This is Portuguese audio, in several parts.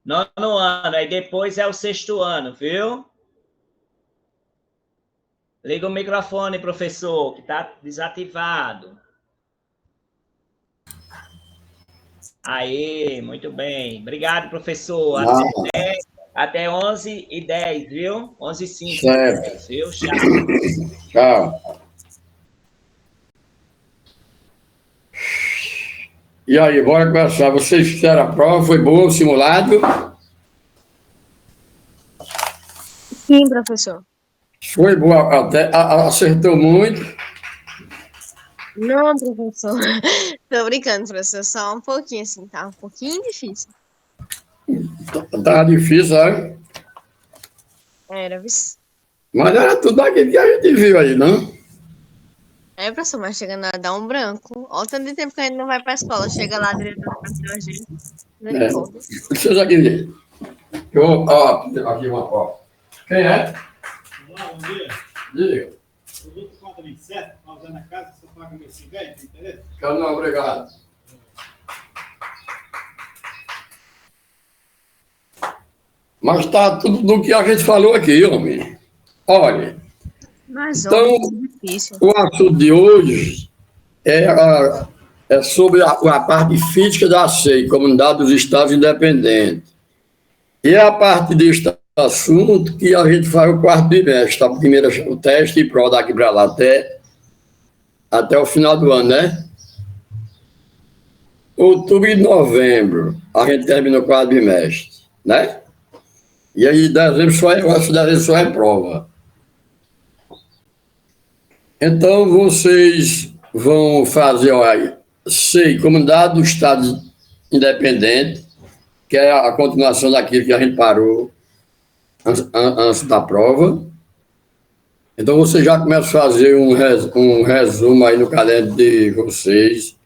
Nono ano, aí depois é o sexto ano, viu? Liga o microfone, professor, que está desativado. Aí, muito bem. Obrigado, professor. Até 11h10, viu? 11h05, certo. viu? Tchau. Tchau. E aí, bora começar. Vocês fizeram a prova, foi bom o simulado? Sim, professor. Foi bom, até acertou muito. Não, professor. Tô brincando, professor. Só um pouquinho, assim, tá um pouquinho difícil. Tá difícil, né? Era, viu? Mas era tudo aquilo que a gente viu aí, não? É, professor, mas chega na hora, dá um branco. Olha o tanto de tempo que a gente não vai pra escola. Chega lá, a diretora bateu a gente. Misericórdia. Vocês aqui. Aqui uma foto. Quem é? Olá, bom dia. Diga. Produto 427, nós usando a casa, você paga meu 50, tem interesse? Não, obrigado. Mas tá tudo do que a gente falou aqui, homem. Olha, Mas, então, homem, é difícil. o assunto de hoje é sobre a parte física da SEI, Comunidade dos Estados Independentes. E é a parte deste assunto que a gente faz o quarto bimestre, a primeira, o teste e prova daqui para lá, até o final do ano, né? Outubro e novembro, a gente termina o quarto bimestre, né? E aí, dezembro só é prova. Então, vocês vão fazer, olha, SEI, Comunidade do Estado Independente, que é a continuação daquilo que a gente parou antes da prova. Então, você já começa a fazer um resumo aí no caderno de vocês,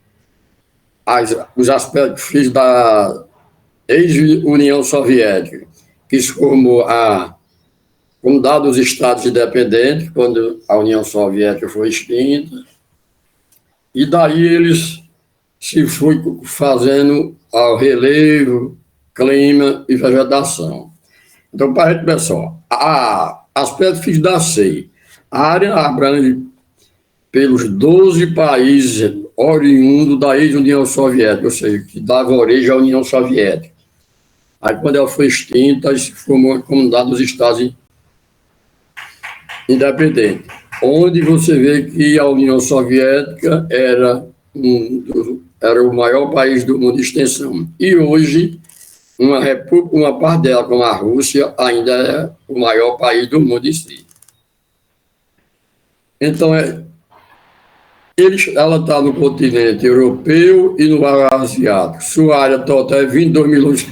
os aspectos físicos da ex-União Soviética, que se formou a Comunidade dos Estados Independentes, quando a União Soviética foi extinta, e daí eles se foi fazendo ao relevo, clima e vegetação. Então, para a gente ver só, aspecto físico da SEI, a área abrange pelos 12 países oriundos da ex-União Soviética, ou seja, que dava origem à União Soviética. Aí, quando ela foi extinta, se formou a Comunidade dos Estados Independentes, onde você vê que a União Soviética era o maior país do mundo de extensão. E hoje, uma parte dela, como a Rússia, ainda é o maior país do mundo em si. Então, ela está no continente europeu e no asiático. Sua área total é 22 milhões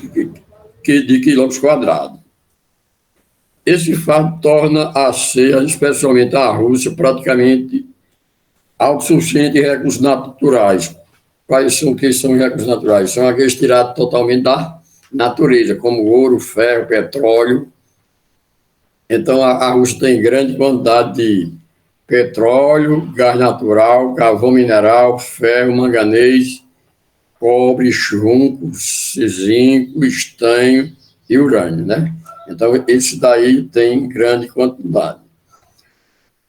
de quilômetros quadrados. Esse fato torna a SEI, especialmente a Rússia, praticamente autossuficiente em recursos naturais. Quais são que são os recursos naturais? São aqueles tirados totalmente da natureza, como ouro, ferro, petróleo. Então, a Rússia tem grande quantidade de petróleo, gás natural, carvão mineral, ferro, manganês, cobre, chumbo, zinco, estanho e urânio, né? Então, esse daí tem grande quantidade.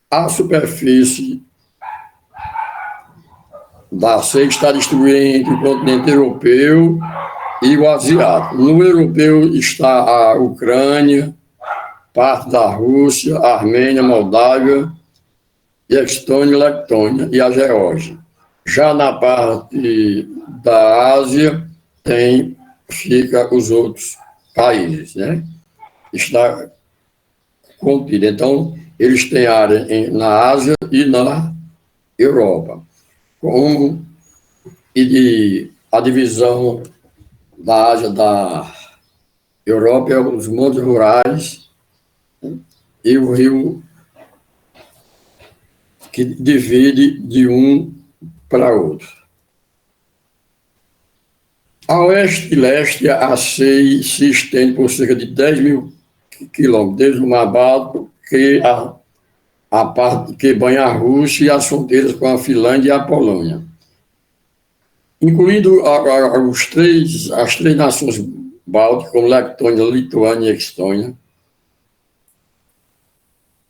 A superfície da SEI está distribuída entre o continente europeu e o asiático. No europeu está a Ucrânia, parte da Rússia, a Armênia, Moldávia, Estônia e Letônia e a Geórgia. Já na parte da Ásia, fica os outros países, né? Está contido. Então, eles têm área na Ásia e na Europa. A divisão da Ásia da Europa é os montes rurais, né? E o rio que divide de um para outro. A oeste e leste, a SEI se estende por cerca de 10 mil quilômetros, desde o Mar Báltico, que a parte que banha a Rússia e as fronteiras com a Finlândia e a Polônia. Incluindo as três nações bálticos, como Letônia, Lituânia e Estônia,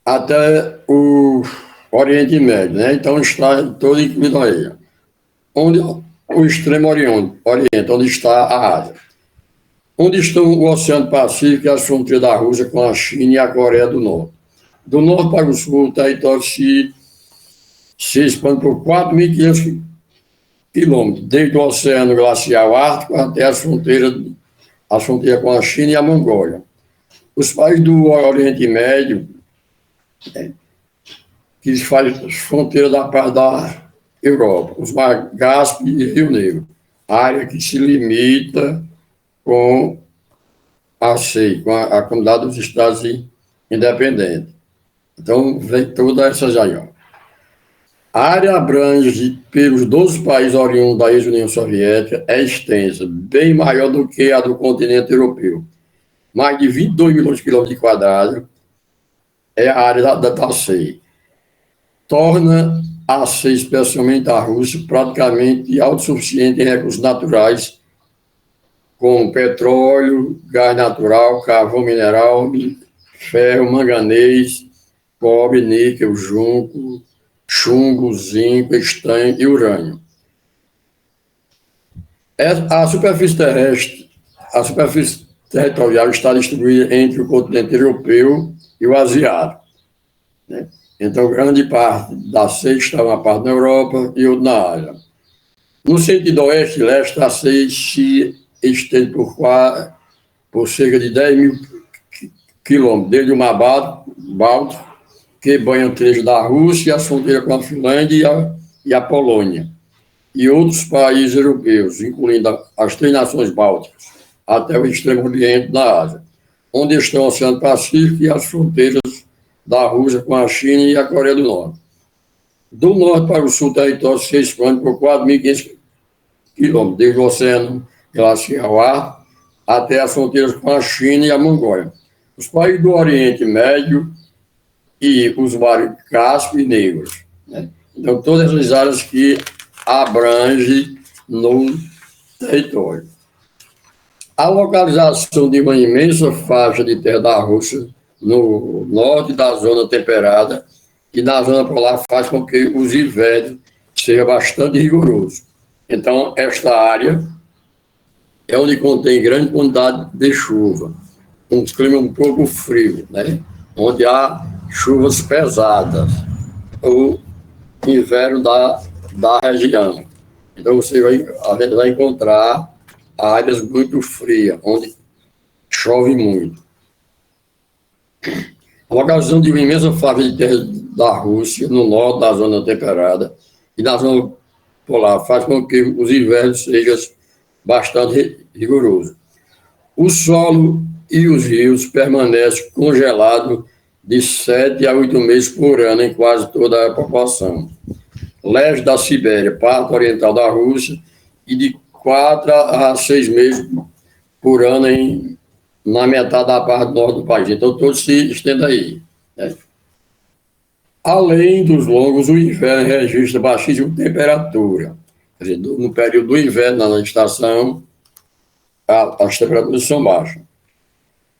até o Oriente Médio, né? Então está todo incluído aí. Onde o extremo Oriente, onde está a Ásia. Onde estão o Oceano Pacífico e as fronteiras da Rússia com a China e a Coreia do Norte. Do norte para o sul, o território se expande por 4.500 quilômetros, desde o Oceano Glacial Ártico até as fronteiras com a China e a Mongólia. Os países do Oriente Médio, que fazem fronteira da parte da Europa, os mares Cáspio e Rio Negro, área que se limita com a CEI, com a Comunidade dos Estados Independentes. Então, vem toda essa já. A área abrange pelos 12 países oriundos da ex-União Soviética é extensa, bem maior do que a do continente europeu. Mais de 22 milhões de quilômetros quadrados é a área da CEI. Torna a CEI, especialmente a Rússia, praticamente autossuficiente em recursos naturais, como petróleo, gás natural, carvão mineral, ferro, manganês, cobre, níquel, junco, chumbo, zinco, estanho e urânio. A superfície terrestre, a superfície territorial está distribuída entre o continente europeu e o asiático, né? Então, grande parte da CEI está uma parte na Europa e outra na Ásia. No sentido oeste e leste, a CEI se estende por cerca de 10 mil quilômetros, desde o Mar Báltico, que banha o trecho da Rússia, a fronteira com a Finlândia e a Polônia, e outros países europeus, incluindo as 3 nações bálticas, até o extremo oriente da Ásia, onde estão o Oceano Pacífico e as fronteiras da Rússia com a China e a Coreia do Norte. Do norte para o sul, o território se expande por 4.500 quilômetros, desde o Oceano Glacial Ártico até as fronteiras com a China e a Mongólia. Os países do Oriente Médio e os mares Cáspio e Negros, né? Então, todas as áreas que abrange no território. A localização de uma imensa faixa de terra da Rússia no norte da zona temperada e na zona polar faz com que os invernos sejam bastante rigorosos. Então, esta área é onde contém grande quantidade de chuva, um clima um pouco frio, né? Onde há chuvas pesadas, o inverno da região. Então, a gente vai encontrar áreas muito frias, onde chove muito. A localização de uma imensa faixa de terra da Rússia, no norte da zona temperada e na zona polar, faz com que os invernos sejam bastante rigorosos. O solo e os rios permanecem congelados de 7 a 8 meses por ano em quase toda a população. Leste da Sibéria, parte oriental da Rússia, e de 4 a 6 meses por ano na metade da parte norte do país. Então, todos se estendem aí, né? Além dos longos, o inverno registra baixíssima temperatura. Quer dizer, no período do inverno, na estação, as temperaturas são baixas.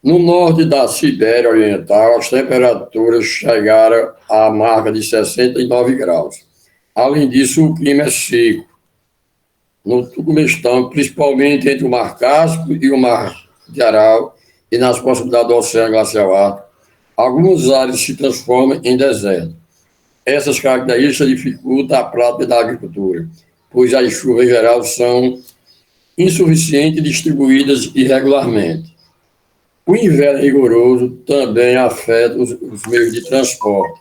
No norte da Sibéria Oriental, as temperaturas chegaram à marca de 69 graus. Além disso, o clima é seco. No Turcomenistão, principalmente entre o Mar Cáspio e o Mar de Aral, e nas proximidades do Oceano Glacial Ártico, algumas áreas se transformam em deserto. Essas características dificultam a prática da agricultura, pois as chuvas em geral são insuficientes e distribuídas irregularmente. O inverno rigoroso também afeta os meios de transporte,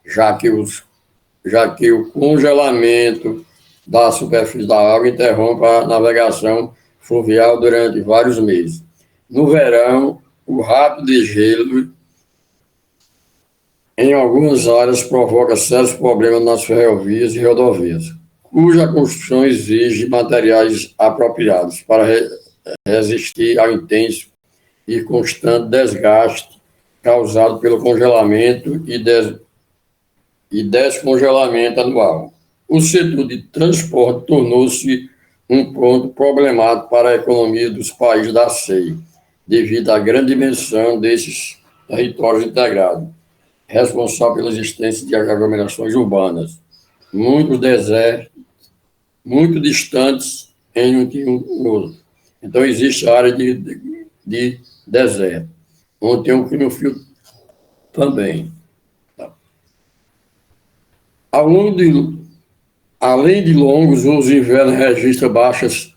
já que o congelamento da superfície da água interrompe a navegação fluvial durante vários meses. No verão, o rápido degelo em algumas áreas provoca sérios problemas nas ferrovias e rodovias, cuja construção exige materiais apropriados para resistir ao intenso e constante desgaste causado pelo congelamento e descongelamento anual. O setor de transporte tornou-se um ponto problemático para a economia dos países da CEI, devido à grande dimensão desses territórios integrados, responsável pela existência de aglomerações urbanas, muitos desertos, muito distantes em um outro. Então, existe a área de deserto, onde tem um clima frio também. Além de longos, os invernos registram baixas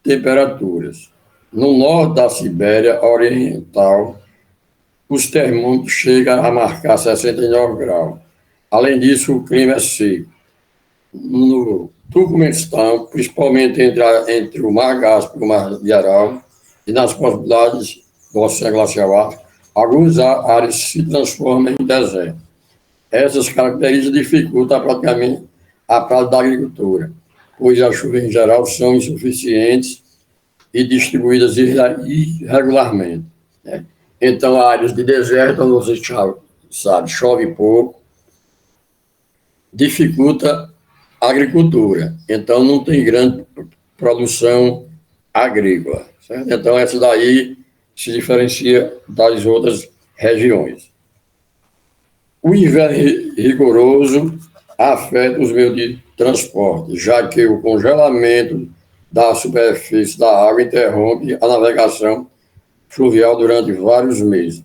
temperaturas. No norte da Sibéria Oriental, os termômetros chegam a marcar 69 graus. Além disso, o clima é seco. No Turcomenistão, principalmente entre o Mar Cáspio e o Mar de Aral, e nas proximidades do Oceano Glacial Ártico, algumas áreas se transformam em deserto. Essas características dificultam praticamente a prática da agricultura, pois as chuvas em geral são insuficientes e distribuídas irregularmente, né? Então, áreas de deserto, onde você sabe, chove pouco, dificulta a agricultura. Então, não tem grande produção agrícola, certo? Então, essa daí se diferencia das outras regiões. O inverno rigoroso afeta os meios de transporte, já que o congelamento da superfície da água interrompe a navegação fluvial durante vários meses.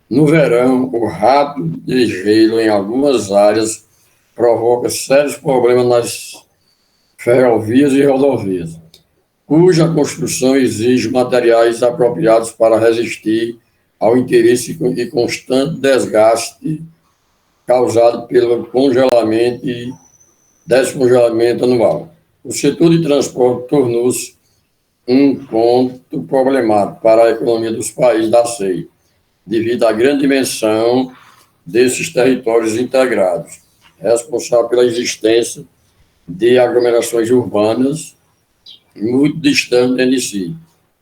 No verão, o rápido de gelo em algumas áreas provoca sérios problemas nas ferrovias e rodovias, cuja construção exige materiais apropriados para resistir ao interesse e constante desgaste causado pelo congelamento e descongelamento anual. O setor de transporte tornou-se um ponto problemático para a economia dos países da CEI, devido à grande dimensão desses territórios integrados, responsável pela existência de aglomerações urbanas muito distantes entre si,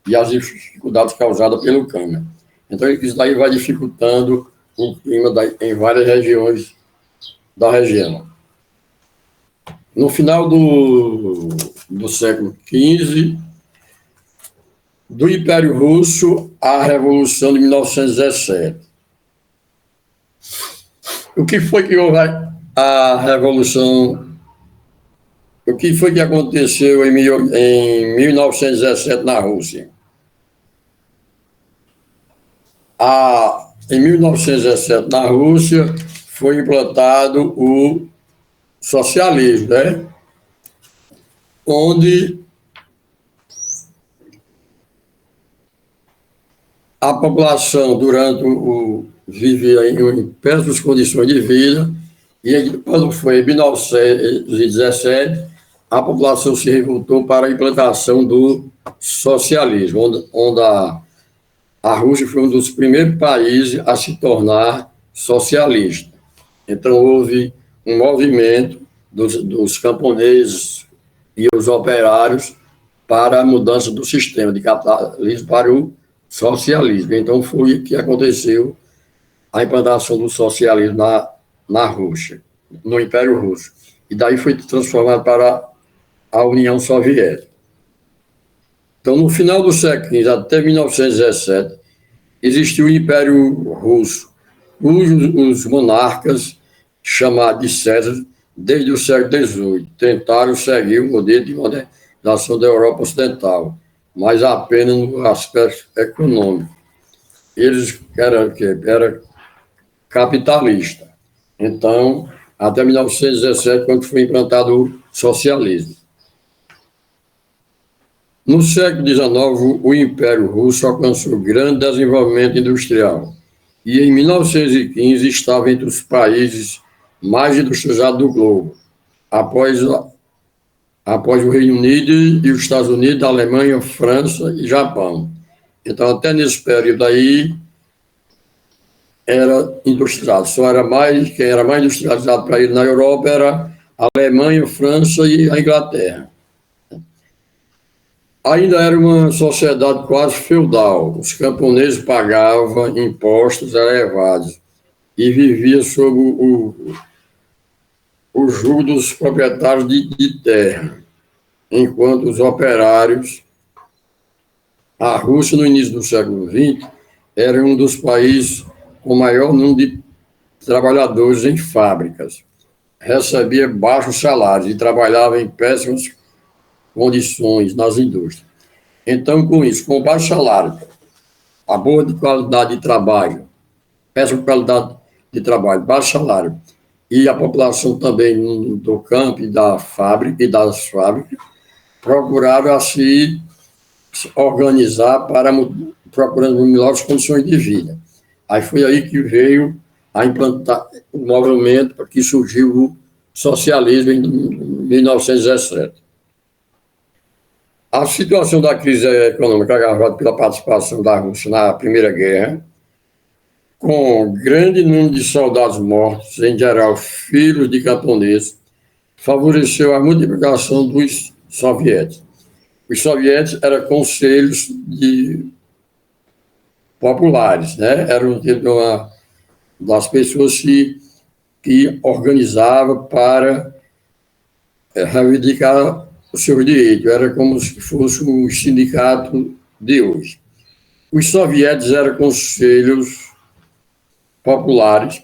e as dificuldades causadas pelo clima. Então, isso daí vai dificultando o clima em várias regiões da região. No final do século XV, do Império Russo à Revolução de 1917. O que foi que houve a Revolução? O que foi que aconteceu em 1917 na Rússia? Em 1917, na Rússia, foi implantado o socialismo, né? Onde a população, vivia em péssimas condições de vida, e quando foi em 1917, a população se revoltou para a implantação do socialismo, onde a Rússia foi um dos primeiros países a se tornar socialista. Então, houve um movimento dos camponeses e os operários para a mudança do sistema de capitalismo para o socialismo. Então, foi que aconteceu a implantação do socialismo na Rússia, no Império Russo. E daí foi transformado para a União Soviética. Então, no final do século XV, até 1917, existiu o Império Russo, cujos monarcas, chamados de César, desde o século XVIII, tentaram seguir o modelo de modernização da Europa Ocidental, mas apenas no aspecto econômico. Eles eram capitalistas. Então, até 1917, quando foi implantado o socialismo. No século XIX, o Império Russo alcançou grande desenvolvimento industrial e, em 1915, estava entre os países mais industrializados do globo, após o Reino Unido e os Estados Unidos, a Alemanha, França e Japão. Então, até nesse período aí, era industrializado. Quem era mais industrializado para ele na Europa era a Alemanha, a França e a Inglaterra. Ainda era uma sociedade quase feudal. Os camponeses pagavam impostos elevados e viviam sob o jugo dos proprietários de terra. enquanto os operários, a Rússia, no início do século XX, era um dos países com maior número de trabalhadores em fábricas. Recebia baixos salários e trabalhava em péssimas condições nas indústrias. Então, com isso, com o baixo salário, a boa qualidade de trabalho, péssima qualidade de trabalho, baixo salário, e a população também do campo e da fábrica e das fábricas procuraram assim organizar para procurando melhores condições de vida. Aí foi aí que veio a implantar o movimento para que surgiu o socialismo em 1917. A situação da crise econômica agravada pela participação da Rússia na Primeira Guerra, com grande número de soldados mortos, em geral filhos de camponeses, favoreceu a multiplicação dos soviéticos. Os soviéticos eram conselhos populares, né? Eram uma das pessoas que organizavam para reivindicar os seus direitos. Era como se fosse um sindicato de hoje. Os soviéticos eram conselhos populares,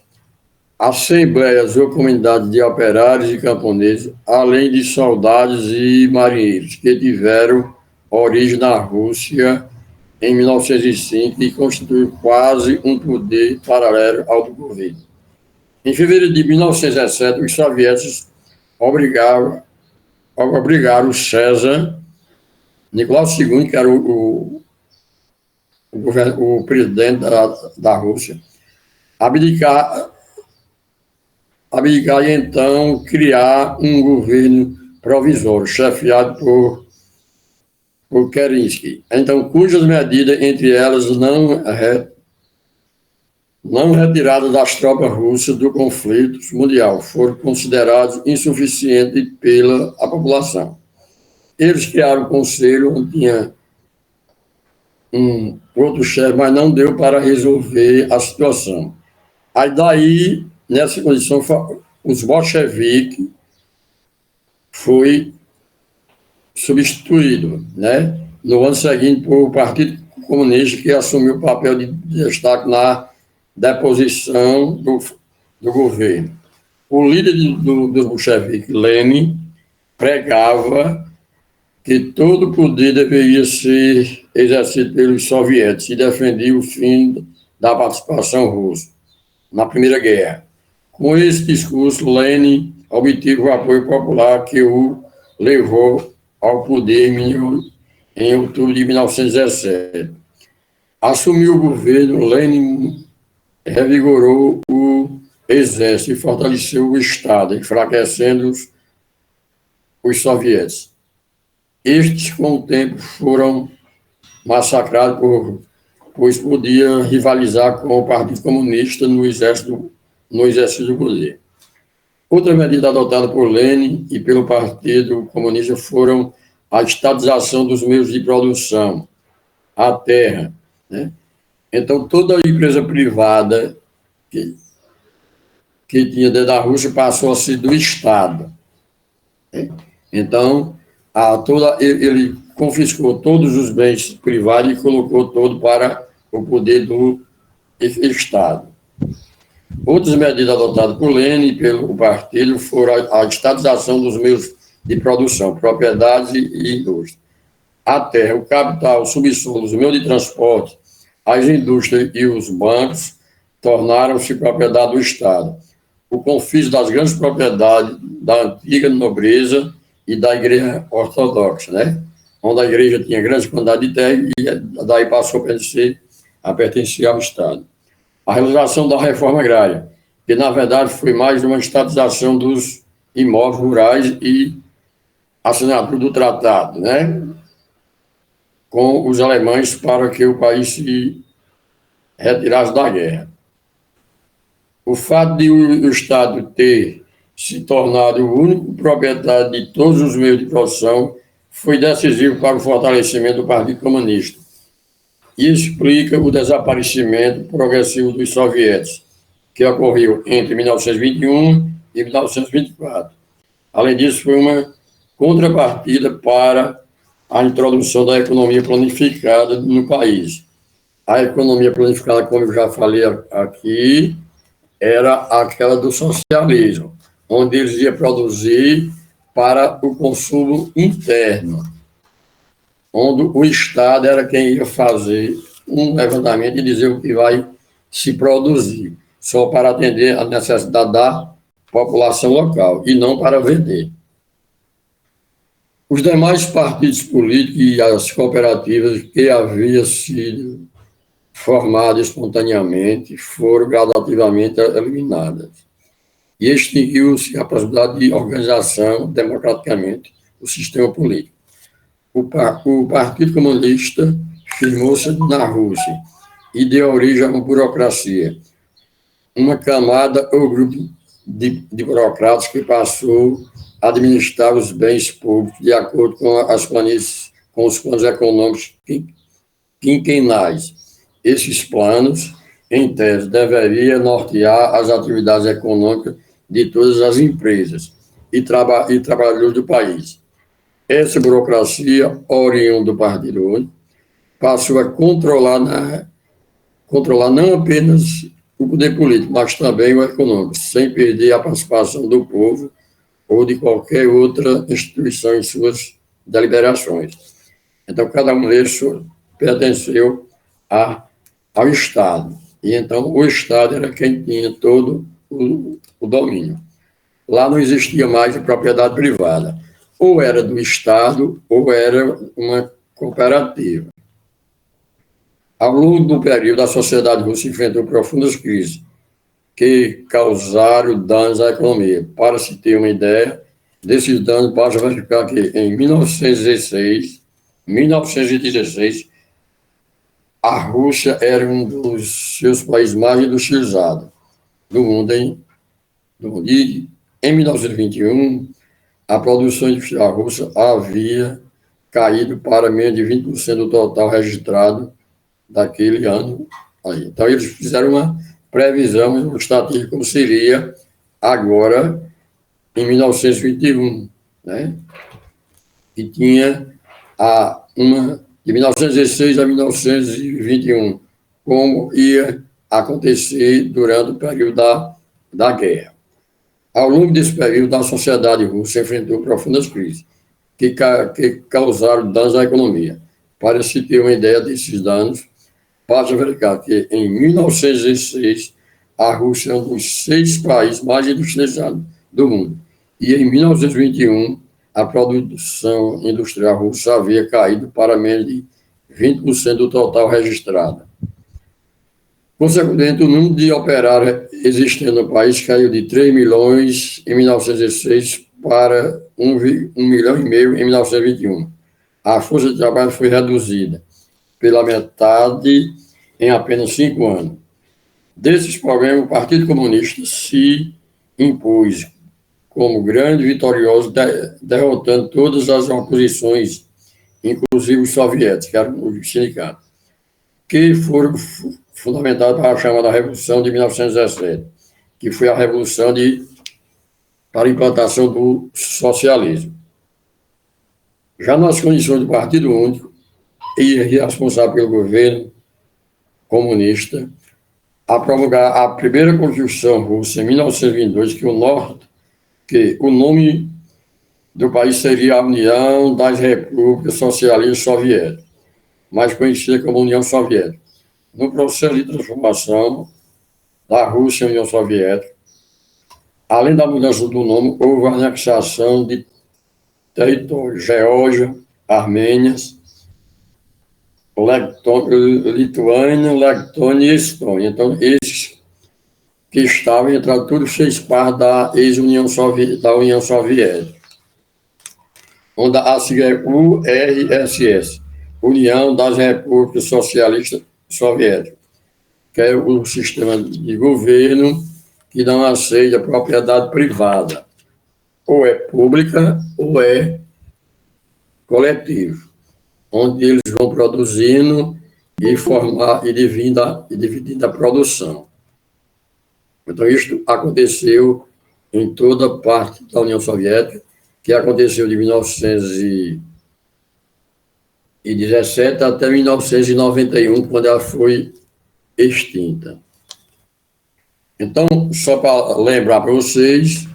assembleias ou comunidades de operários e camponeses, além de soldados e marinheiros, que tiveram origem na Rússia em 1905 e constituem quase um poder paralelo ao do governo. Em fevereiro de 1917, os soviéticos obrigaram o César Nicolau II, que era o presidente da Rússia, abdicar e então criar um governo provisório, chefiado por Kerensky, então, cujas medidas, entre elas, não retiradas das tropas russas do conflito mundial, foram consideradas insuficientes pela população. Eles criaram um conselho onde tinha um outro chefe, mas não deu para resolver a situação. Aí daí, nessa condição, os bolcheviques foi substituído, né, no ano seguinte por o Partido Comunista, que assumiu o papel de destaque na deposição do governo. O líder do bolchevique, Lenin, pregava que todo o poder deveria ser exercido pelos soviéticos e defendia o fim da participação russa na Primeira Guerra. Com esse discurso, Lenin obteve o apoio popular que o levou ao poder em outubro de 1917. Assumiu o governo, Lenin revigorou o exército e fortaleceu o Estado, enfraquecendo os soviéticos. Estes, com o tempo, foram massacrados pois podiam rivalizar com o Partido Comunista no exército do poder. Outra medida adotada por Lenin e pelo Partido Comunista foram a estatização dos meios de produção, a terra, né? Então, toda a empresa privada que tinha dentro da Rússia passou a ser do Estado, né? Então, ele confiscou todos os bens privados e colocou todo para o poder do Estado. Outras medidas adotadas por Lenin e pelo partido foram a estatização dos meios de produção, propriedades e indústria. A terra, o capital, o subsolo, os meios de transporte, as indústrias e os bancos tornaram-se propriedade do Estado. O confisco das grandes propriedades da antiga nobreza e da igreja ortodoxa, né? Onde a igreja tinha grande quantidade de terra e daí passou a pertencer ao Estado. A realização da reforma agrária, que na verdade foi mais uma estatização dos imóveis rurais e assinatura do tratado, né, com os alemães para que o país se retirasse da guerra. O fato de o Estado ter se tornado o único proprietário de todos os meios de produção foi decisivo para o fortalecimento do Partido Comunista e explica o desaparecimento progressivo dos soviéticos, que ocorreu entre 1921 e 1924. Além disso, foi uma contrapartida para a introdução da economia planificada no país. A economia planificada, como eu já falei aqui, era aquela do socialismo, onde eles iam produzir para o consumo interno, onde o Estado era quem ia fazer um levantamento e dizer o que vai se produzir, só para atender a necessidade da população local, e não para vender. Os demais partidos políticos e as cooperativas que haviam sido formadas espontaneamente foram gradativamente eliminadas. E extinguiu-se a possibilidade de organização democraticamente do sistema político. O Partido Comunista firmou-se na Rússia e deu origem a uma burocracia, uma camada ou grupo de burocratas que passou a administrar os bens públicos de acordo com os planos econômicos quinquenais. Esses planos, em tese, deveriam nortear as atividades econômicas de todas as empresas e trabalhadores do país. Essa burocracia, oriunda do Partido Único, passou a controlar não apenas o poder político, mas também o econômico, sem perder a participação do povo ou de qualquer outra instituição em suas deliberações. Então, cada um deles pertenceu ao Estado. E então, o Estado era quem tinha todo o domínio. Lá não existia mais a propriedade privada. Ou era do Estado, ou era uma cooperativa. Ao longo do período, a sociedade russa enfrentou profundas crises que causaram danos à economia. Para se ter uma ideia, desses danos, basta verificar que em 1916, a Rússia era um dos seus países mais industrializados do mundo. E em 1921, a produção industrial russa havia caído para menos de 20% do total registrado daquele ano. Então, eles fizeram uma previsão, uma estatística, como seria agora, em 1921, né? Que tinha de 1916 a 1921, como ia acontecer durante o período da guerra. Ao longo desse período, a sociedade russa enfrentou profundas crises que causaram danos à economia. Para se ter uma ideia desses danos, basta verificar que em 1916, a Rússia é um dos 6 países mais industrializados do mundo. E em 1921, a produção industrial russa havia caído para menos de 20% do total registrado. Consequentemente, o número de operários existentes no país caiu de 3 milhões em 1916 para 1,5 milhão em 1921. A força de trabalho foi reduzida pela metade em apenas 5 anos. Desses problemas, o Partido Comunista se impôs como grande vitorioso, derrotando todas as oposições, inclusive os soviéticos, que eram os sindicatos, que foram fundamentados para a chamada Revolução de 1917, que foi a revolução para a implantação do socialismo. Já nas condições do Partido Único, e responsável pelo governo comunista, a promulgar a primeira Constituição russa em 1922, que o nome do país seria a União das Repúblicas Socialistas Soviéticas, mais conhecida como União Soviética. No processo de transformação da Rússia em União Soviética, além da mudança do nome, houve a anexação de territórios: Geórgia, Armênia, Lituânia, Letônia e Estônia. Então, esses que estavam entrando, tudo fez parte da ex-União Soviética, onde a sigla é URSS, União das Repúblicas Socialistas Soviéticas, que é o sistema de governo que não aceita a propriedade privada, ou é pública ou é coletiva, onde eles vão produzindo e dividindo a produção. Então, isso aconteceu em toda parte da União Soviética que aconteceu de 1917 até 1991, quando ela foi extinta. Então, só para lembrar para vocês,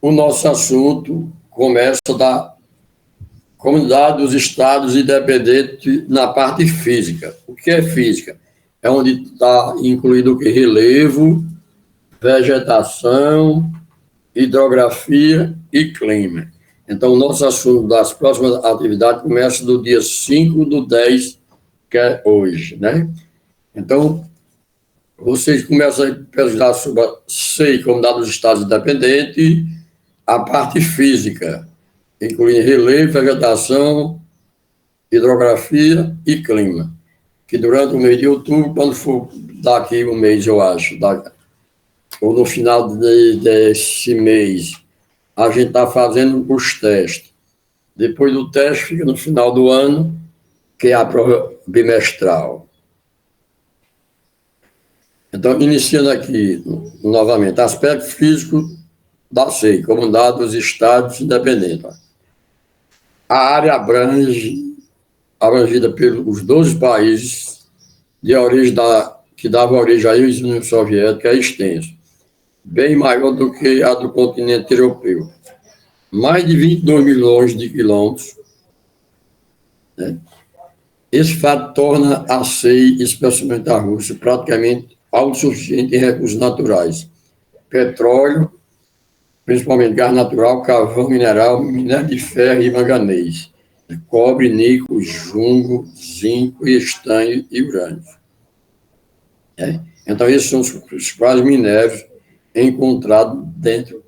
o nosso assunto começa da Comunidade dos Estados Independentes na parte física. O que é física? É onde está incluído o que? Relevo, vegetação, hidrografia e clima. Então, o nosso assunto das próximas atividades começa do dia 5/10, que é hoje, né? Então, vocês começam a pesquisar sobre a SEI, Comunidade dos Estados Independentes, a parte física, incluindo relevo, vegetação, hidrografia e clima, que durante o mês de outubro, quando for daqui um mês, eu acho, ou no final desse mês, a gente está fazendo os testes. Depois do teste, fica no final do ano, que é a prova bimestral. Então, iniciando aqui, novamente, aspecto físico da SEI, Comunidade dos Estados Independentes. A área abrangida pelos 12 países de origem que davam origem à União Soviética é extensa, bem maior do que a do continente europeu. Mais de 22 milhões de quilômetros. Né? Esse fato torna a SEI, especialmente a Rússia, praticamente autossuficiente em recursos naturais. Petróleo, principalmente gás natural, carvão mineral, minério de ferro e manganês, cobre, níquel, junco, zinco, estanho e urânio. Então, esses são os principais minérios encontrados dentro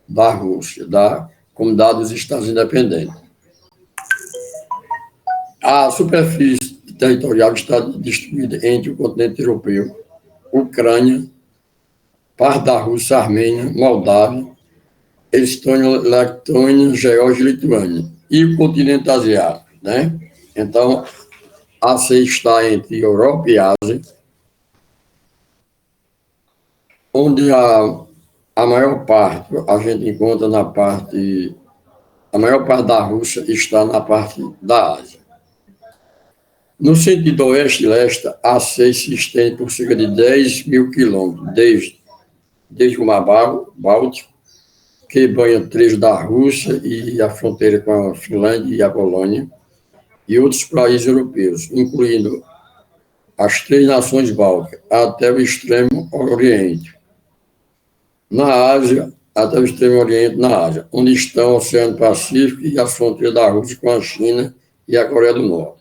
da Rússia, da Comunidade dos Estados Independentes. A superfície territorial está distribuída entre o continente europeu, Ucrânia, parte da Rússia, Armênia, Moldávia, Estônia, Letônia, Geórgia e Lituânia, e o continente asiático, né? Então, a SEI está entre Europa e Ásia, onde a maior parte, a gente encontra a maior parte da Rússia está na parte da Ásia. No sentido oeste e leste, a SEI se estende por cerca de 10 mil quilômetros, desde o Mar Báltico, que banha trechos da Rússia e a fronteira com a Finlândia e a Polônia, e outros países europeus, incluindo as 3 nações bálticas, até o extremo oriente. Na Ásia, até o extremo oriente na Ásia, onde estão o Oceano Pacífico e a fronteira da Rússia com a China e a Coreia do Norte.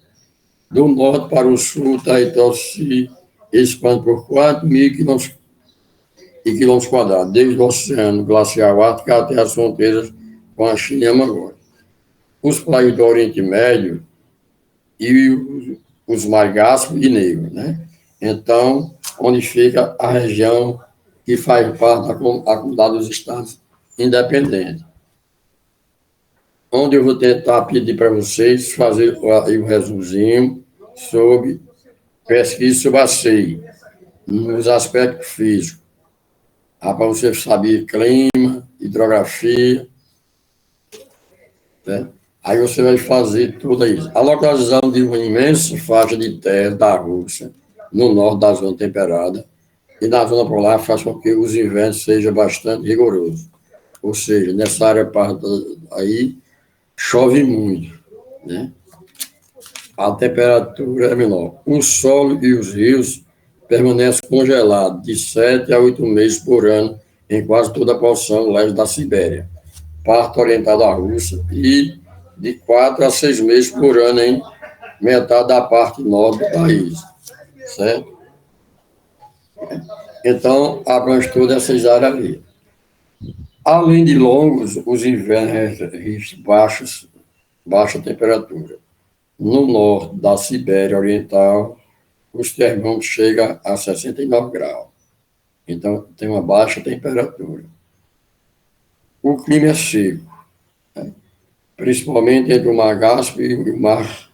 Do norte para o sul, o território se expande por 4.000 quilômetros quadrados, desde o Oceano Glacial Ártico até as fronteiras com a China e a Mongólia. Os países do Oriente Médio e os mares Cáspio e Negro, né? Então, onde fica a região que faz parte da Comunidade dos Estados Independentes. Onde eu vou tentar pedir para vocês fazer um resumozinho sobre pesquisa sobre a SEI, nos aspectos físicos. Para você saber clima, hidrografia, né? Aí você vai fazer tudo isso. A localização de uma imensa faixa de terra da Rússia, no norte da zona temperada, e na zona polar faz com que os invernos sejam bastante rigorosos. Ou seja, nessa área aí chove muito, né? A temperatura é menor. O solo e os rios permanecem congelados de 7 a 8 meses por ano em quase toda a porção leste da Sibéria, parte oriental da Rússia, e de 4 a 6 meses por ano em metade da parte norte do país, certo? Então, abrange todas essas áreas ali. Além de longos, os invernos registram baixa temperatura. No norte da Sibéria Oriental, os termômetros chegam a 69 graus. Então, tem uma baixa temperatura. O clima é seco, né? Principalmente entre o Mar Cáspio e o Mar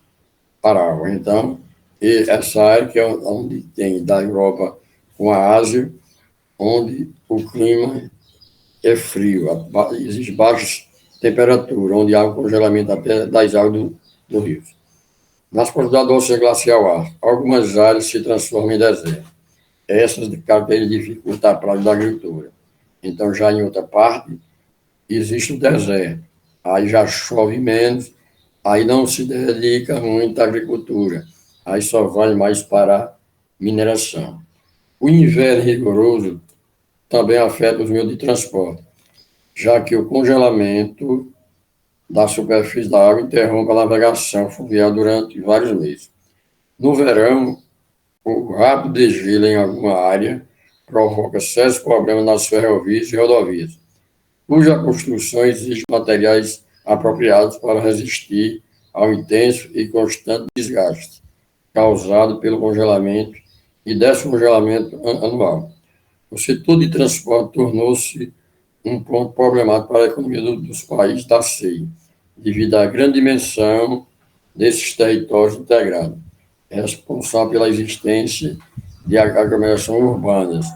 Aral. Então, essa área que é onde tem da Europa com a Ásia, onde o clima é frio, existe baixa temperatura, onde há um congelamento até das águas do rio. Nas profundidades do Oceano Glacial, algumas áreas se transformam em deserto. Essas características dificultam a prática da agricultura. Então, já em outra parte, existe o deserto. Aí já chove menos, aí não se dedica muito à agricultura. Aí só vai mais para a mineração. O inverno rigoroso também afeta os meios de transporte, já que o congelamento da superfície da água interrompe a navegação fluvial durante vários meses. No verão, o rápido degelo em alguma área provoca sérios problemas nas ferrovias e rodovias, cuja construção exige materiais apropriados para resistir ao intenso e constante desgaste causado pelo congelamento e descongelamento anual. O setor de transporte tornou-se um ponto problemático para a economia dos países da CEI, devido à grande dimensão desses territórios integrados, responsável pela existência de aglomerações urbanas,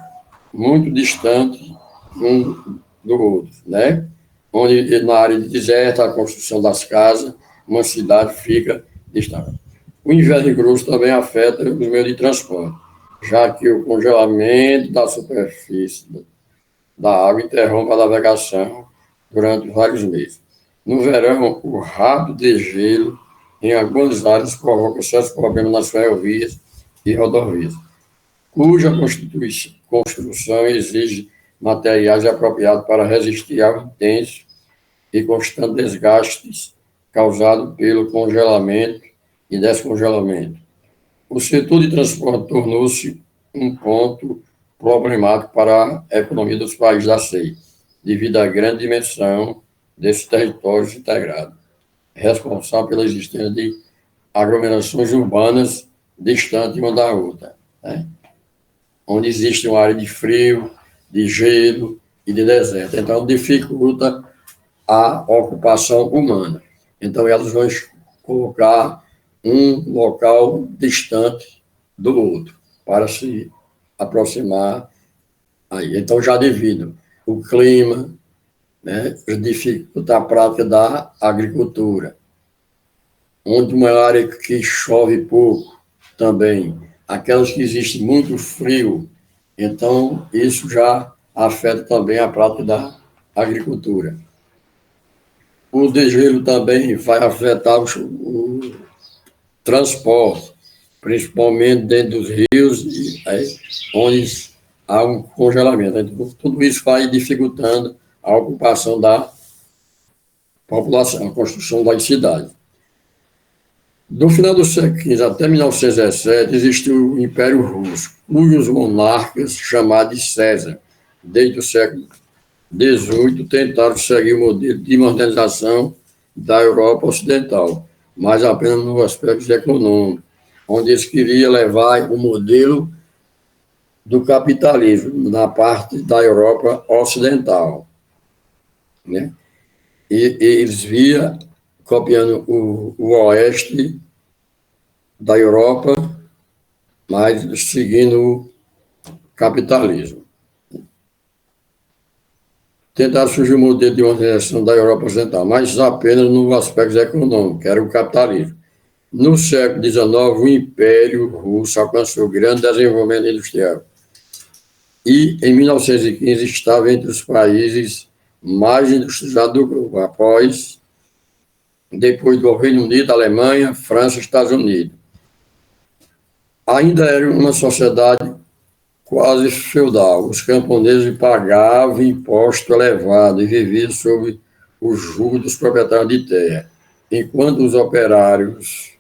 muito distantes um do outro, né? Onde na área de deserto, a construção das casas, uma cidade fica distante. O inverno rigoroso também afeta os meios de transporte, já que o congelamento da superfície da água interrompe a navegação durante vários meses. No verão, o rápido degelo em algumas áreas provoca sérios problemas nas ferrovias e rodovias, cuja construção exige materiais apropriados para resistir ao intenso e constante desgastes causado pelo congelamento e descongelamento. O setor de transporte tornou-se um ponto problemático para a economia dos países da CEI, devido à grande dimensão desses territórios integrados, responsável pela existência de aglomerações urbanas distantes uma da outra, né? Onde existe uma área de frio, de gelo e de deserto. Então, dificulta a ocupação humana. Então, elas vão colocar um local distante do outro, para se aproximar. Aí. Então, já devido o clima, né, dificulta a prática da agricultura, onde uma área que chove pouco também, aquelas que existe muito frio, então isso já afeta também a prática da agricultura. O degelo também vai afetar o transporte, principalmente dentro dos rios, onde há um congelamento. Então, tudo isso vai dificultando a ocupação da população, a construção das cidades. Do final do século XV até 1917, existiu o Império Russo, cujos monarcas, chamados de César, desde o século XVIII, tentaram seguir o modelo de modernização da Europa Ocidental, mas apenas no aspecto econômico, onde eles queriam levar o modelo do capitalismo na parte da Europa Ocidental, né? E eles via copiando o oeste da Europa, mas seguindo o capitalismo. Tentaram surgir um modelo de organização da Europa Ocidental, mas apenas no aspecto econômico, que era o capitalismo. No século XIX, o Império Russo alcançou grande desenvolvimento industrial e, em 1915, estava entre os países mais industrializados do grupo, depois do Reino Unido, Alemanha, França e Estados Unidos. Ainda era uma sociedade quase feudal. Os camponeses pagavam imposto elevado e viviam sob o jugo dos proprietários de terra, enquanto os operários,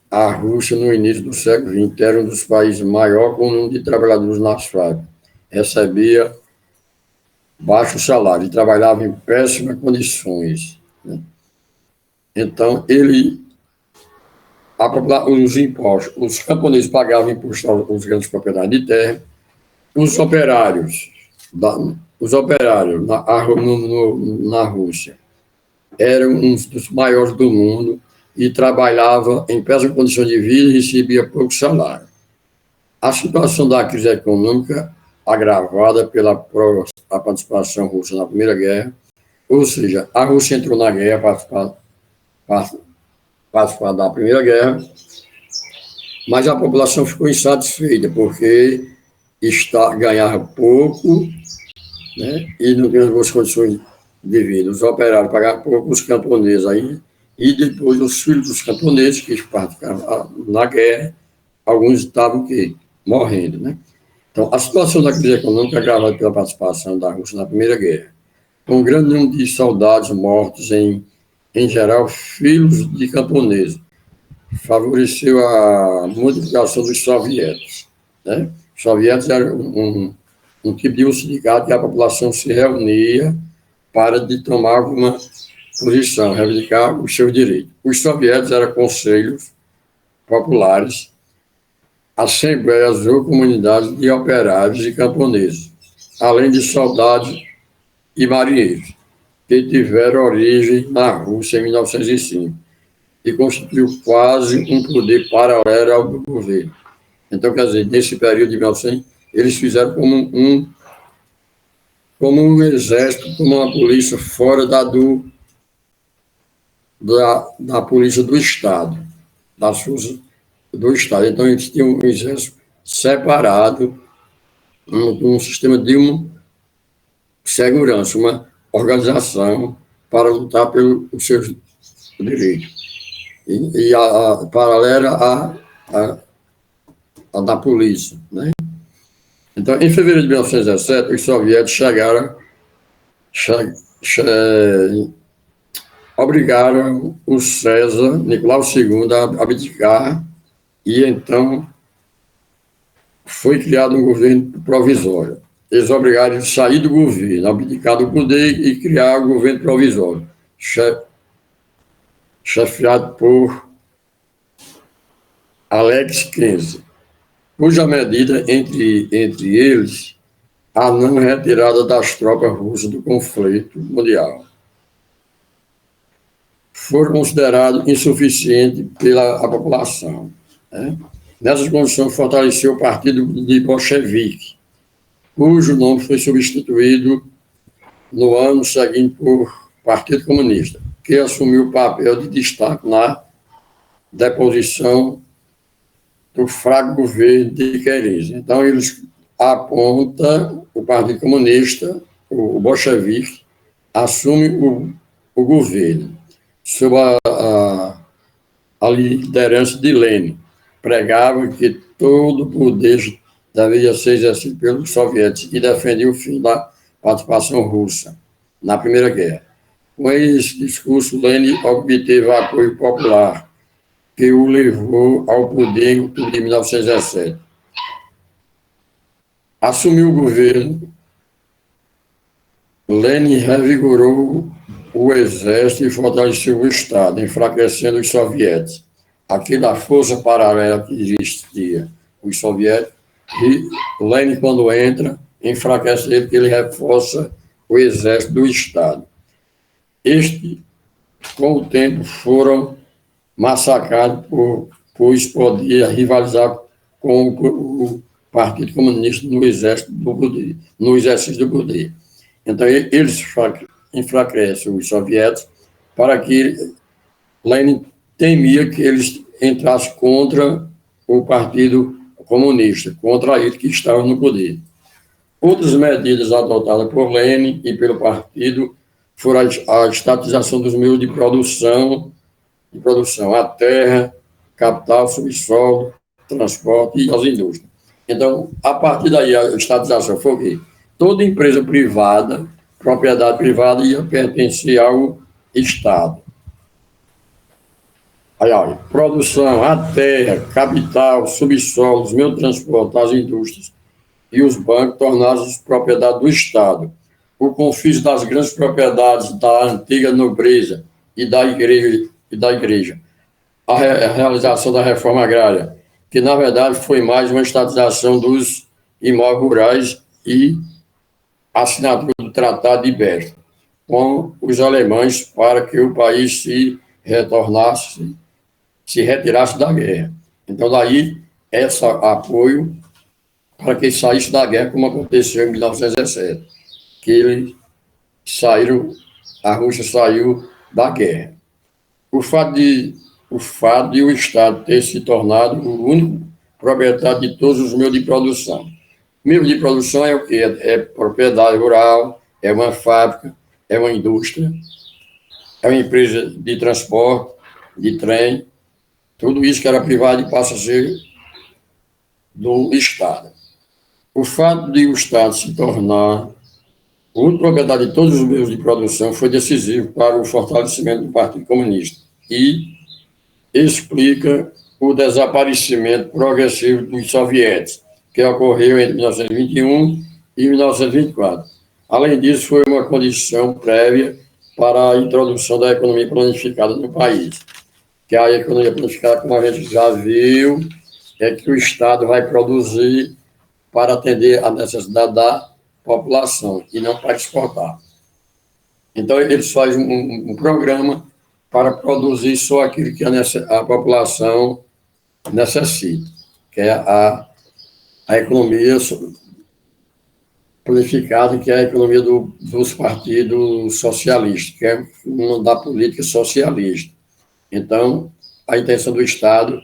a Rússia, no início do século XX, era um dos países maior com o número de trabalhadores nas fábricas. Recebia baixo salário e trabalhava em péssimas condições, né? Então, os impostos, os camponeses pagavam imposto aos grandes proprietários de terra, os operários na Rússia eram um dos maiores do mundo e trabalhava em péssimas condições de vida e recebia pouco salário. A situação da crise econômica agravada pela a participação russa na Primeira Guerra, ou seja, a Rússia entrou na guerra participar da Primeira Guerra, mas a população ficou insatisfeita, porque ganhava pouco, né, e não tinha boas condições de vida. Os operários pagavam pouco, os camponeses aí, e depois os filhos dos camponeses, que participavam na guerra, alguns estavam morrendo, né? Então, a situação da crise econômica é agravada pela participação da Rússia na Primeira Guerra, com um grande número de soldados mortos, em geral, filhos de camponeses. Favoreceu a multiplicação dos soviéticos, né? Os soviéticos eram um tipo de sindicato que a população se reunia para de tomar alguma posição, reivindicar os seus direitos. Os soviéticos eram conselhos populares, assembleias ou comunidades de operários e camponeses, além de soldados e marinheiros, que tiveram origem na Rússia em 1905, e constituiu quase um poder paralelo ao do governo. Então, quer dizer, nesse período de 1900, eles fizeram como um exército, como uma polícia fora da polícia do Estado, das forças do Estado. Então, eles tinham um exército separado, um sistema de segurança, uma organização para lutar pelos seus direitos. E a paralela à da polícia, né? Então, em fevereiro de 1917, os soviéticos obrigaram o César Nicolau II a abdicar, e então foi criado um governo provisório. Eles obrigaram ele a sair do governo, abdicar do poder e criar um governo provisório, chefiado por Alex Kennedy, cuja medida, entre eles, a não retirada das tropas russas do conflito mundial, foram considerados insuficientes pela população, né? Nessas condições, fortaleceu o partido de bolchevique, cujo nome foi substituído no ano seguinte por Partido Comunista, que assumiu o papel de destaque na deposição do fraco governo de Kerenski. Então, eles apontam o Partido Comunista, o bolchevique, assume o governo, sob a liderança de Lenin. Pregava que todo o poder deveria ser exercido pelos soviéticos e defendia o fim da participação russa na Primeira Guerra. Com esse discurso, Lenin obteve apoio popular, que o levou ao poder em outubro de 1917. Assumiu o governo, Lenin revigorou o exército e fortaleceu o Estado, enfraquecendo os soviéticos. Aquela força paralela que existia, os soviéticos, e Lenin, quando entra, enfraquece ele, que ele reforça o exército do Estado. Com o tempo, foram massacrados pois podia rivalizar com o Partido Comunista no exercício do poder. Então, eles enfraquecem os soviéticos para que Lenin temia que eles entrassem contra o Partido Comunista, contra ele que estava no poder. Outras medidas adotadas por Lenin e pelo partido foram a estatização dos meios de produção, a terra, capital, subsolo, transporte e as indústrias. Então, a partir daí, a estatização foi o quê? Toda empresa privada, propriedade privada, ia pertencer ao Estado. Aí, produção, a terra, capital, subsolo, os meios de transporte, as indústrias e os bancos tornaram-se propriedade do Estado. O confisco das grandes propriedades da antiga nobreza e da igreja. A realização da reforma agrária, que na verdade foi mais uma estatização dos imóveis rurais, e a assinatura do Tratado de Brest com os alemães para que o país se retirasse da guerra. Então, daí, esse apoio para que saísse da guerra, como aconteceu em 1917, que eles saíram, a Rússia saiu da guerra. O fato de o Estado ter se tornado o único proprietário de todos os meios de produção. Meio de produção é o quê? É propriedade rural, é uma fábrica, é uma indústria, é uma empresa de transporte, de trem, tudo isso que era privado passa a ser do Estado. O fato de o Estado se tornar o único proprietário de todos os meios de produção foi decisivo para o fortalecimento do Partido Comunista e explica o desaparecimento progressivo dos soviéticos, que ocorreu entre 1921 e 1924. Além disso, foi uma condição prévia para a introdução da economia planificada no país, que a economia planificada, como a gente já viu, é que o Estado vai produzir para atender a necessidade da população e não para exportar. Então, eles fazem um programa para produzir só aquilo que a população necessita, que é a economia planificada, que é a economia dos partidos socialistas, que é uma da política socialista. Então, a intenção do Estado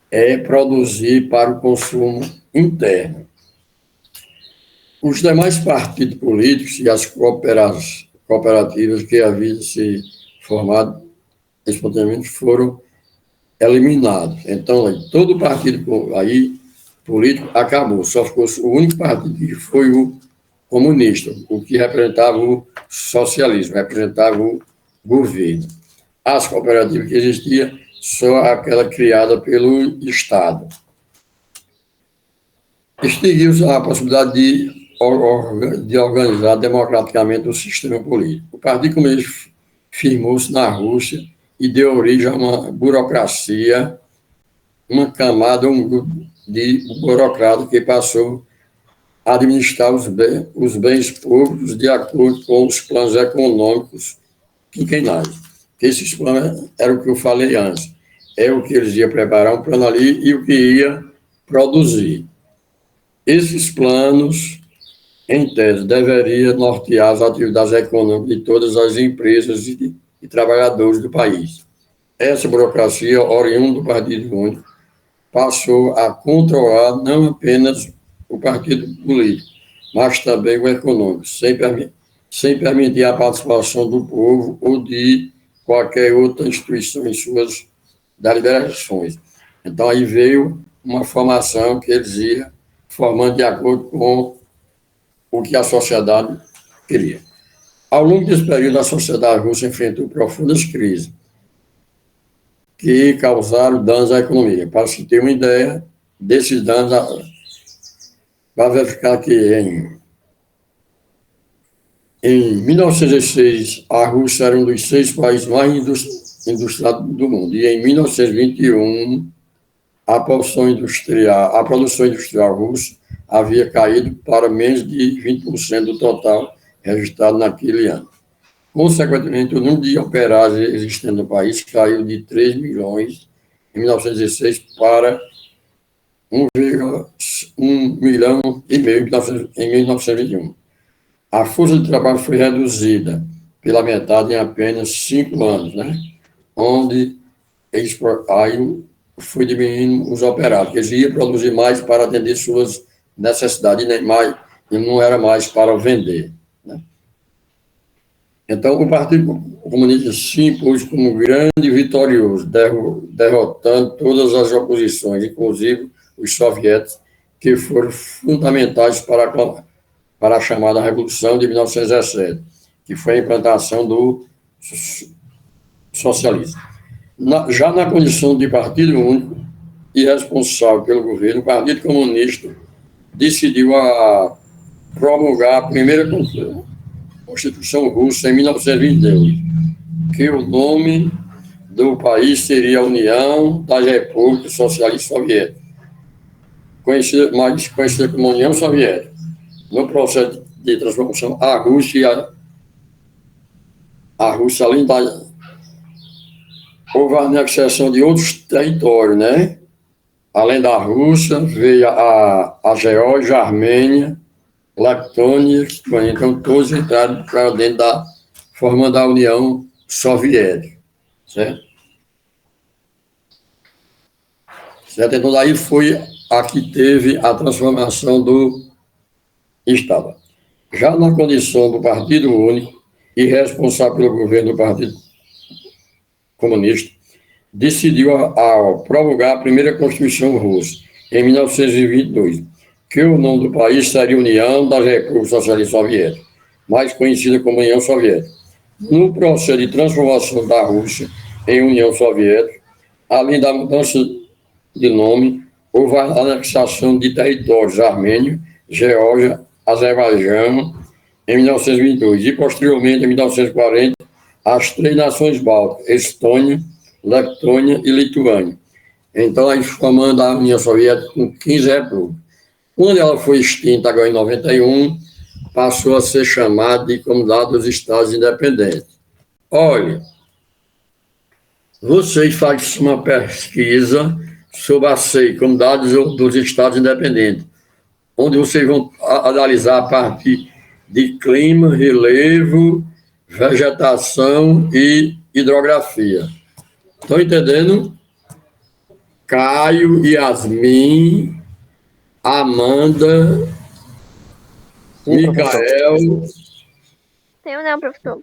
é produzir para o consumo interno. Os demais partidos políticos e as cooperativas que haviam se formado espontaneamente foram eliminados. Então, todo o partido político acabou. Só ficou o único partido que foi o comunista, o que representava o socialismo, representava o governo. As cooperativas que existiam, só aquela criada pelo Estado. Extinguiu-se a possibilidade de organizar democraticamente o sistema político. O Partido Comunista firmou-se na Rússia e deu origem a uma burocracia, uma camada, um grupo de burocratas que passou a administrar os bens públicos de acordo com os planos econômicos quinquenais. Esses planos eram o que eu falei antes, é o que eles iam preparar um plano ali e o que ia produzir. Esses planos, em tese, deveriam nortear as atividades econômicas de todas as empresas e trabalhadores do país. Essa burocracia, oriunda do Partido Único, passou a controlar não apenas o partido político, mas também o econômico, sem permitir a participação do povo ou de qualquer outra instituição em suas deliberações. Então, aí veio uma formação que eles iam formando de acordo com o que a sociedade queria. Ao longo desse período, a sociedade russa enfrentou profundas crises que causaram danos à economia. Para se ter uma ideia desses danos, vai verificar que em 1916, a Rússia era um dos 6 países mais industrializados do mundo. E em 1921, a produção industrial russa havia caído para menos de 20% do total registrado naquele ano. Consequentemente, o número de operários existentes no país caiu de 3 milhões em 1916 para 1,1 milhão e meio em 1921. A força de trabalho foi reduzida pela metade em apenas 5 anos, né? Onde aí foi diminuindo os operários, eles iam produzir mais para atender suas necessidades e não era mais para vender. Né? Então, o Partido Comunista se impôs como grande vitorioso, derrotando todas as oposições, inclusive os soviéticos, que foram fundamentais para a chamada Revolução de 1917, que foi a implantação do socialismo. Já na condição de partido único e responsável pelo governo, o Partido Comunista decidiu promulgar a primeira Constituição Russa em 1922, que o nome do país seria a União das Repúblicas Socialistas Soviéticas, mais conhecida como União Soviética. No processo de transformação, a Rússia, além houve a anexação de outros territórios, né? Além da Rússia, veio a Geórgia, a Armênia, Letônia, Lituânia. Então, todos entraram para dentro formando a União Soviética, certo? Certo? Então, daí foi a que teve a transformação do Estado. Já na condição do Partido Único e responsável pelo governo do Partido Comunista, decidiu ao promulgar a primeira Constituição Russa, em 1922, que o nome do país seria União das Repúblicas Socialistas Soviéticas, mais conhecida como União Soviética. No processo de transformação da Rússia em União Soviética, além da mudança de nome, houve a anexação de territórios armênios, Geórgia, Azerbaijão, em 1922, e posteriormente, em 1940, as 3 nações bálticas, Estônia, Letônia e Lituânia. Então, aí formando a União Soviética com 15 repúblicas. Quando ela foi extinta, agora em 91, passou a ser chamada de Comunidade dos Estados Independentes. Olha, vocês fazem uma pesquisa sobre a CEI, Comunidade dos Estados Independentes, onde vocês vão analisar a partir de clima, relevo, vegetação e hidrografia. Estão entendendo? Caio, Yasmin, Amanda, Micael Tenho não, professor.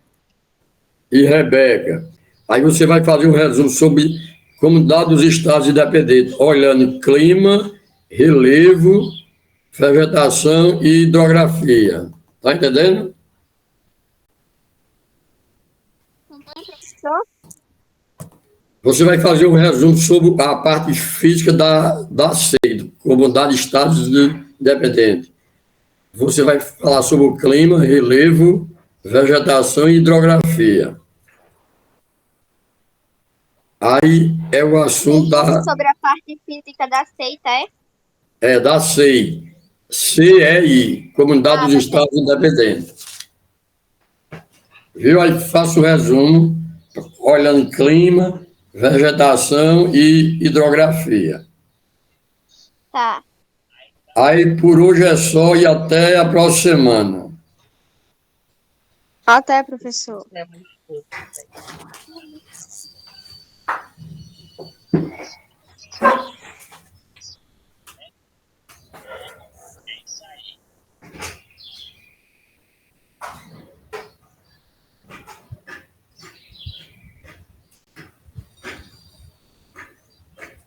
e Rebeca. Aí você vai fazer um resumo sobre Comunidade dos Estados Independentes, olhando clima, relevo, vegetação e hidrografia. Está entendendo? Professor? Você vai fazer um resumo sobre a parte física da CEI, Comunidade de Estados Independentes. Você vai falar sobre o clima, relevo, vegetação e hidrografia. Aí é o assunto sobre a parte física da seita, é? da CEI. CEI, Comunidade dos Estados Independentes. Viu? Aí faço o resumo, olhando clima, vegetação e hidrografia. Tá. Aí por hoje é só e até a próxima semana. Até, professor.